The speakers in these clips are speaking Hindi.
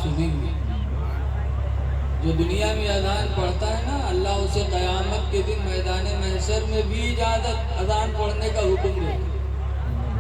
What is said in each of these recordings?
सुनेंगे। जो दुनिया में अजान पढ़ता है ना, अल्लाह उसे क़यामत के दिन मैदान महशर में भी इजाज़त अजान पढ़ने का हुक्म देगा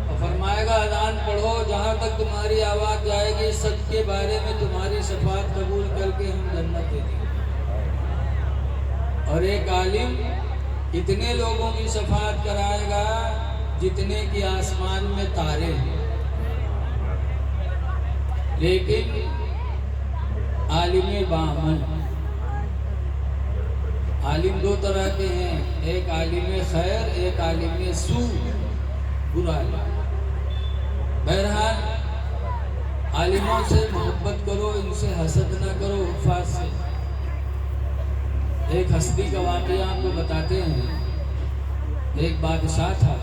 और फरमाएगा अजान पढ़ो, जहाँ तक तुम्हारी आवाज़ जाएगी सबके बारे में तुम्हारी शफाअत कबूल करके हम जन्नत दे देंगे। और एक आलिम इतने लोगों की शफाअत कराएगा जितने कि आसमान में तारे हैं। लेकिन आलिम बामन, आलिम दो तरह के हैं, एक आलिम खैर, एक आलिम सू, बुरा। बहरहाल आलिमों से मोहब्बत करो, इनसे हसद ना करो, उफ़ात से। एक हस्ती का वाक़या आपको बताते हैं। एक बादशाह था,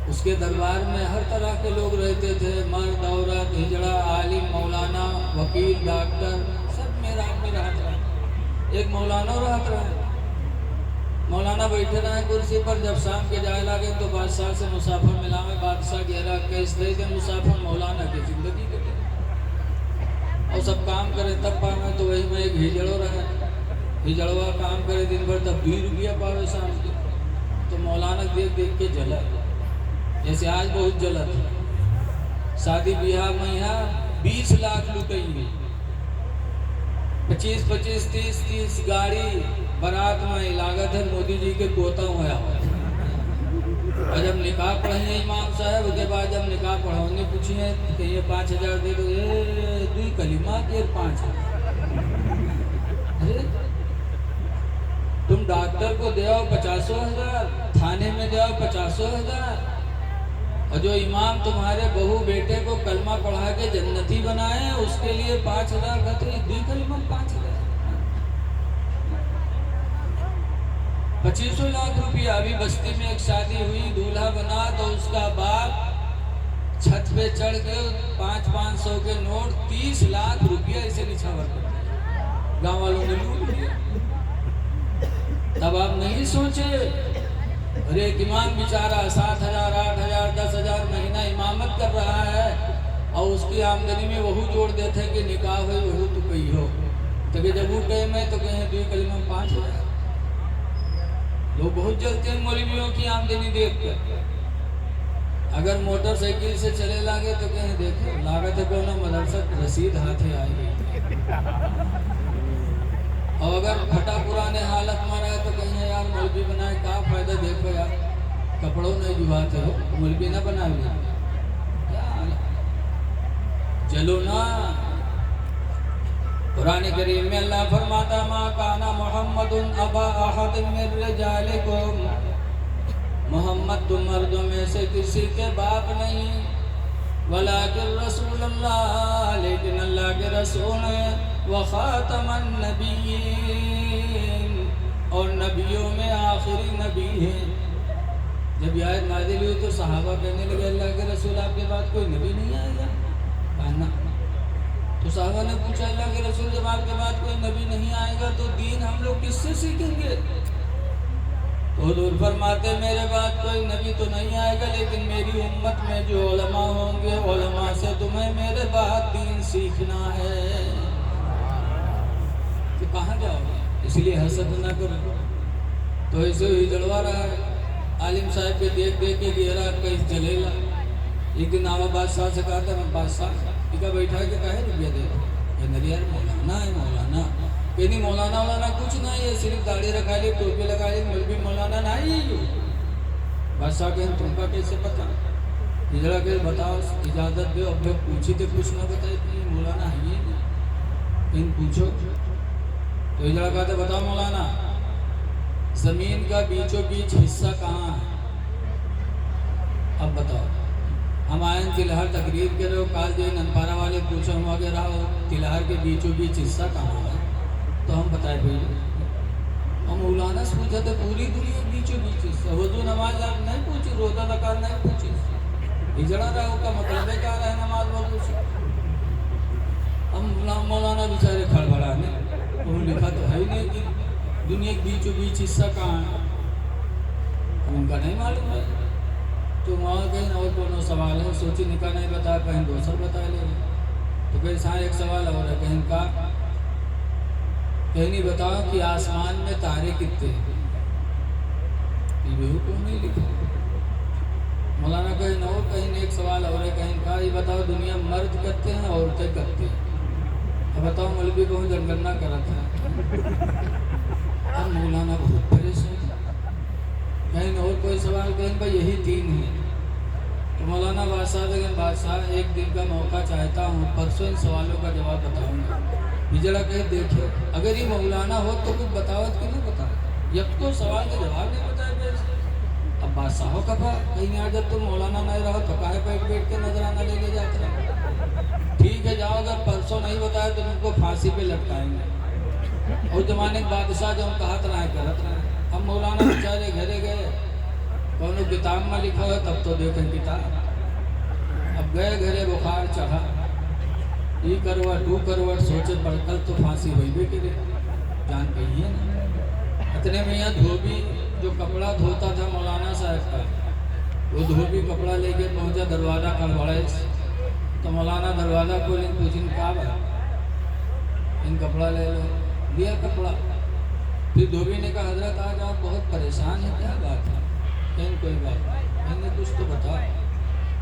उसके दरबार में हर तरह के लोग रहते थे, मर्द औरत, हिजड़ा, आलिम, मौलाना, वकील, डॉक्टर, सब मेरा रहत रहा। एक मौलाना रहत रहा। मौलाना बैठे रहे कुर्सी पर। जब शाम के जाए लगे तो बादशाह से मुसाफिर मिलावे। बादशाह गहरा कैस दे दे मुसाफिर मौलाना की जिंदगी कटे और सब काम करे तब पावे। तो वही में एक हिजड़ो रहे, हिजड़वा काम करे दिन भर तब 2 रुपया पावे शाम के। तो मौलाना देख देख के जला, जैसे आज बहुत जलत है। शादी ब्याह में यहाँ 20 लाख लुटेंगे, 25-25, 30-30 गाड़ी बारात में लागत है। मोदी जी के पोता हुआ। और जब निकाह पढ़ेंगे इमाम साहब, उसके बाद जब निकाह पढ़ाने पूछिए तो ये 5,000 दे दो, ये 2 कलिमा के 5,000। अरे तुम डॉक्टर को दे आओ 50,000, थाने में दे आओ 50,000, और जो इमाम तुम्हारे बहू बेटे को कलमा पढ़ा के जन्नती बनाए उसके लिए 5,000 का, तो 2 कलिमा 5,000, 25 लाख रुपया। अभी बस्ती में एक शादी हुई, दूल्हा बना तो उसका बाप छत पे चढ़ के 500-500 के नोट 30 लाख रुपया इसे निछावर कर दिया। गाँव वालों ने लूट लिया। तब आप नहीं सोचे, अरे एक इमाम बेचारा 7,000, 8,000, 10,000 महीना इमामत कर रहा है और उसकी आमदनी में वही जोड़ देते कि निकाह हो वही तो कही हो, तो जब वो टाइम है तो कहें 2 कलिमा 5,000। लोग बहुत जलते हैं मौलवियों की आमदनी देख कर। अगर मोटरसाइकिल से चले लागे तो कहें देखो लागत है कोनो मदरसा रसीद हाथे आएगी। और अगर फटा पुराने हालत में रहे तो कहीं यार मौलवी बनाए का फायदा, देखो यार कपड़ों नहीं जुबाते हो, मौलवी ना बनाए चलो ना। कुरान करीम में अल्लाह फरमाता मा काना मुहम्मदुन अबा अहद मिन रिजालिकुम, मोहम्मद तुम मर्दों में से किसी के बाप नहीं, वलाकिन रसूलुल्लाह, लेकिन अल्लाह के रसूल हैं, व खातमन नबिय्यीन, और नबियों में आखिरी नबी है। जब ये आयत नाज़िल हुई तो सहाबा कहने लगे अल्लाह के रसूल आपके बाद कोई नबी नहीं आएगा? कहना तो सहाबा ने पूछा अल्लाह के रसूल जब आपके बाद कोई नबी नहीं आएगा तो दीन हम लोग किससे सीखेंगे? तो हुज़ूर फरमाते मेरे बाद कोई नबी तो नहीं आएगा, लेकिन मेरी उम्मत में जो उलमा होंगे उलमा से तुम्हें मेरे बाद दीन सीखना है। तो कहाँ जाओगे? इसलिए हसद न करो। तो ऐसे ही जलवा रहा है। आलिम साहब के देख देख के गहरा कैसे जलेगा। एक दिन आवा बादशाह से कहा था, मैं बादशाह टिका बैठा के कहे रुपया दे दो। यार मौलाना है, मौलाना कहीं मौलाना वालाना कुछ नहीं है, सिर्फ दाढ़ी रखा ली, टोपी लगा ली, मौलवी मौलाना नहीं है। बादशाह कहें तुमका कैसे पता? इधर के बताओ, इजाज़त दो। अब जब पूछी तो कुछ ना बताए कि मौलाना है ये कहीं पूछो। तो इधर कहा था बताओ मौलाना जमीन का बीचों बीच हिस्सा कहाँ है? अब बताओ। हम आए तिलहर तकरीर के रहो, काल जो ननपारा वाले पूछो हम आगे रहो तिलहर के बीचों बीच हिस्सा कहाँ है? तो हम बताए भाई हम मौलाना से पूछा तो पूरी दुनिया बीचों बीच हिस्सा। वजू नमाज आप नहीं पूछी, रोजा ज़कात नहीं पूछी, हिजड़ा रहो का मतलब है क्या है नमाज वजू से। हम मौलाना बेचारे खड़बड़ाने, वो लिखा तो है ही नहीं कि दुनिया के बीचों बीच हिस्सा कहाँ है, उनका नहीं मालूम है। तो वहाँ कहीं और कोनो सवाल है, सोची निकाह नहीं बता, कहीं दूसरा बता ले। तो कहीं हाँ एक सवाल और है, कहीं का कहीं नहीं बताओ कि आसमान में तारे कितने हैं? क्यों नहीं लिखा? मौलाना कहीं न हो, कहीं एक सवाल और है, कहीं का ये बताओ दुनिया मर्द करते हैं औरतें करते हैं? अब बताओ मौलवी को जनगणना करा था, अब मौलाना बहुत परेशान। कहीं और कोई सवाल, कहीं भाई यही तीन है। तो मौलाना बादशाह एक दिन का मौका चाहता हूँ, परसों इन सवालों का जवाब बताऊंगा। ये जरा कहीं देखो, अगर ये मौलाना हो तो कुछ बताओ कि नहीं बताओ, जब तो सवाल का जवाब नहीं बताए वैसे। अब बादशाह का कहीं आज जब तुम मौलाना नहीं रहो तो काहे बैठ बैठ के नजराना लेके जाते रहो? ठीक है जाओ, अगर परसों नहीं बताया तो तुमको फांसी पे लटकाएंगे। और जमाने के बादशाह जो हम कहत रहे करत रहे। अब मौलाना बेचारे घरे गए, कौनो किताब में लिखा है तब तो देखें किताब। अब गए घरे, बुखार चढ़ा, ई करवट दू करवट सोचे पर कल तो फांसी हुई भी करे, जान गई है ना। इतने में यहाँ धोबी जो कपड़ा धोता था मौलाना साहब का, वो धोबी कपड़ा लेके पहुंचा, दरवाजा खड़बड़ाए। तो मौलाना दरवाजा खोले, पूछिन का बा, इन कपड़ा ले लो, दिया कपड़ा। फिर धोबी ने कहा हजरत आज आप बहुत परेशान हैं, क्या बात है? कहीं कोई बात नहीं, कुछ तो बताओ।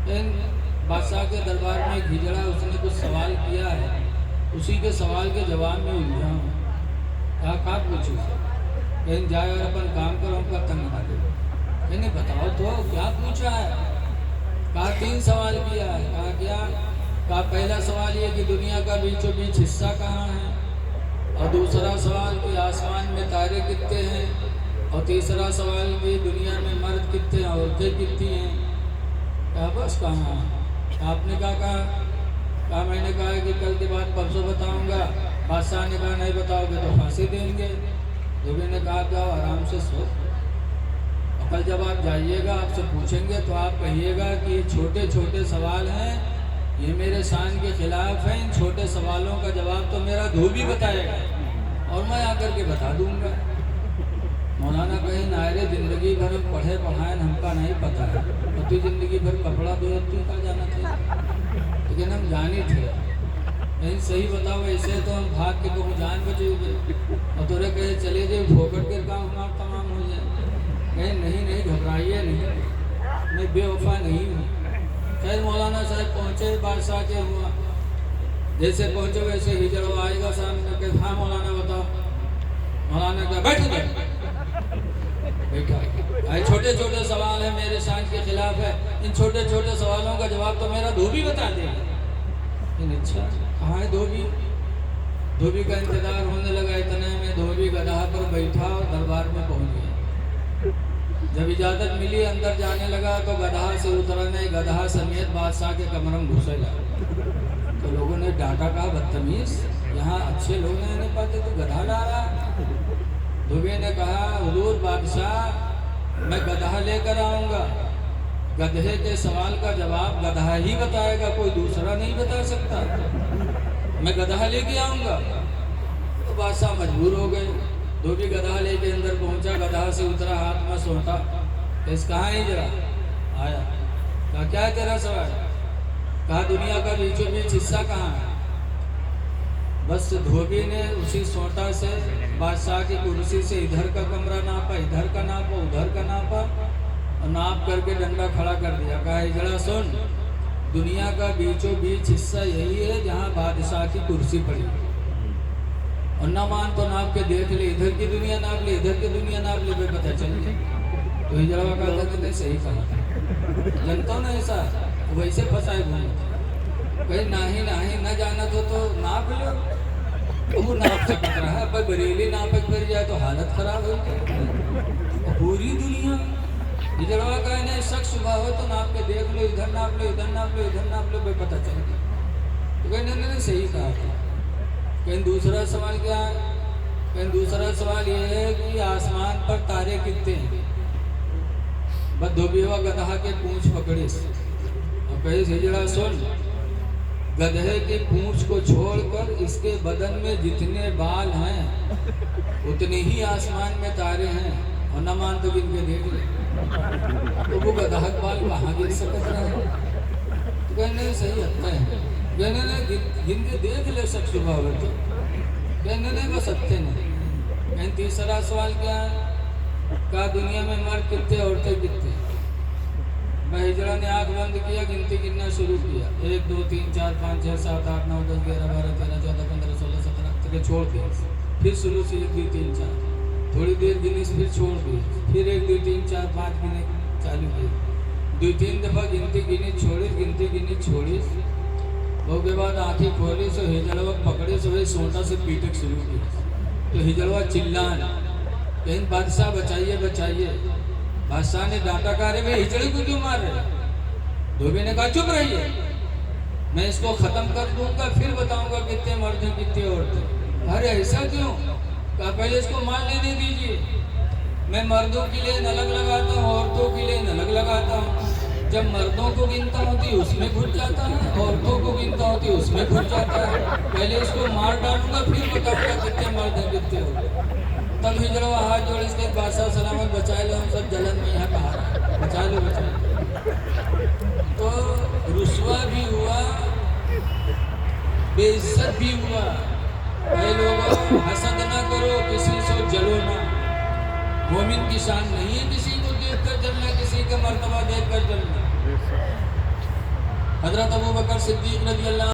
कहीं बादशाह के दरबार में हिजड़ा, उसने कुछ सवाल किया है, उसी के सवाल के जवाब में उलझा हूँ। कहा पूछू? कहीं जाए और अपन काम करो, हमका तंग ना दे। नहीं बताओ तो क्या पूछा है? कहा 3 सवाल किया है। कहा क्या? कहा पहला सवाल ये कि दुनिया का बीचों बीच हिस्सा कहाँ है, और दूसरा सवाल कि आसमान में तारे कितने हैं, और तीसरा सवाल कि दुनिया में मर्द कितने हैं औरतें कितनी हैं। कहा बस कहाँ? आपने क्या कहा? मैंने कहा कि कल के बाद परसों बताऊंगा। बादशाह ने कहा नहीं बताओगे तो फांसी देंगे। धोबी ने कहा जाओ आराम से सो, और कल जब आप जाइएगा आपसे पूछेंगे तो आप कहिएगा कि ये छोटे छोटे सवाल हैं, ये मेरे शान के खिलाफ हैं, इन छोटे सवालों का जवाब तो मेरा धोबी बताएगा और मैं आकर के बता दूंगा। मौलाना कहीं नायरे जिंदगी भर पढ़े पढ़ाए हमका नहीं पता है, और तू जिंदगी भर कपड़ा धोए, तू का जाना था? लेकिन हम जाने थे। नहीं सही बताओ, ऐसे तो हम भाग के को जान बचेंगे, और तोरे कहे चले जाए फोकट के काम हमारा तमाम हो जाए। कहीं नहीं नहीं घबराइए नहीं, मैं बेवफा नहीं हूँ। खैर मौलाना साहब पहुँचे, बादशाह के हुआ जैसे पहुँचे वैसे हिजड़ा आएगा सामने के, हाँ मौलाना बताओ। मौलाना का बैठ गए, बैठा। छोटे छोटे सवाल है, मेरे शान के खिलाफ है, इन छोटे छोटे सवालों का जवाब तो मेरा धोबी बता देगा। अच्छा कहाँ है धोबी? धोबी का इंतजार होने लगा। इतने में धोबी गधा पर बैठा और दरबार में पहुंच गया। जब इजाजत मिली अंदर जाने लगा तो गधा से उतरने, गधा समेत बादशाह के कमरे में घुसेगा। तो लोगों ने डांटा, कहा बदतमीज, यहाँ अच्छे लोग नहीं आने पाते तो गधा ला रहा। धोबी ने कहा हुजूर बादशाह मैं गधा लेकर आऊँगा, गधे के सवाल का जवाब गधा ही बताएगा, कोई दूसरा नहीं बता सकता, मैं गधा लेके आऊँगा। तो बादशाह मजबूर हो गए। धोबी गधा लेके अंदर पहुँचा, गधा से उतरा, हाथ में सोटा, इस कहाँ है जरा आया। कहा क्या है तेरा सवाल? कहा दुनिया का बीचों बीच हिस्सा कहाँ है? बस धोबी ने उसी सोटा से बादशाह की कुर्सी से इधर का कमरा नापा, इधर का नापा, उधर का नापा, और नाप करके डंडा खड़ा कर दिया। कहा जरा सुन, दुनिया का बीचों बीच हिस्सा यही है जहाँ बादशाह की कुर्सी पड़ी, और ना मान तो नाप के देख ले, इधर की दुनिया नाप ले, इधर की दुनिया नाप ले, पता चल गया। तो हिजड़ा का था सही कहा, जनता ना ऐसा वैसे फंसाए घूमे, कहीं नाही न जाना तो नाप लो, वो नाप सकता रहा है। पर बरेली नाप कर जाए तो हालत खराब हो जाए। पूरी दुनिया हिजड़वा का है, शक सुबह हो तो नाप के देख लो, इधर नाप लो, इधर नाप लो, इधर नाप लो, भाई पता चल गया। तो कहने ने सही कहा था। कहीं दूसरा सवाल क्या है? कहीं दूसरा सवाल ये है कि आसमान पर तारे कितने हैं? बस धोबी हुआ गधा के पूंछ पकड़े और कहे हिजड़ा सुन, गधे की पूंछ को छोड़कर इसके बदन में जितने बाल हैं उतने ही आसमान में तारे हैं, और न मान तो गिन के देख ले। तो वो गधा के बाल कहाँ गिर सकता है? तो कहने सही हत्या है, कहने ने गिन के देख ले शख्स सुबह तो कहने ने बस हत्ते नहीं। कहने तीसरा सवाल क्या है? कहा दुनिया में मर्द कितने औरतें कितने? मैं हिजड़ा ने आंख बंद किया, गिनती गिनना शुरू किया। 1 2 3 4 5 6 7 8 9 10 11 12 13 14 15 16 17 तक छोड़ दिया। फिर शुरू से 1 2 3 4 थोड़ी देर गिनी, फिर छोड़ दी। फिर 1 2 3 4 5 गिने चालू किए। 2 3 दफा गिनती गिनी छोड़ी, गिनती गिनी छोड़ी। उसके बाद आंखें खोली सो हिजड़वा पकड़े सो वही सोटा से पीटक शुरू की। तो हिजड़वा चिल्लान, कहीं बादशाह बचाइए बचाइए। बादशाह ने डांटा, कहा रे भाई हिजड़े को क्यों मार रहे? धोबी ने कहा चुप रहिए, मैं इसको खत्म कर दूंगा फिर बताऊंगा कितने मर्द हैं कितने औरतें। अरे ऐसा क्यों? कहा पहले इसको मार लेने दीजिए, मैं मर्दों की लेन अलग लगाता हूँ, औरतों की लेन अलग लगाता हूँ। जब मर्दों को गिनता होती उसमें घुस जाता है, औरतों को गिनता होती उसमें घुस जाता है। पहले इसको मार डालूंगा फिर बताऊंगा कितने मर्द हैं कितने औरतें। तब हिजड़वा हाथ जोड़ इसके बादशाह सलामत बचा लो, हम सब जलन में यहाँ कहा बचा लो बचा लो। तो रुसवा भी हुआ, बेइज्जत भी हुआ। भाई लोगों हसद ना करो, किसी से जलो ना। मोमिन की शान नहीं है किसी को देखकर जलना, किसी का मर्तबा देखकर जलना। हजरत अबू बकर सिद्दीक रज़ी अल्लाह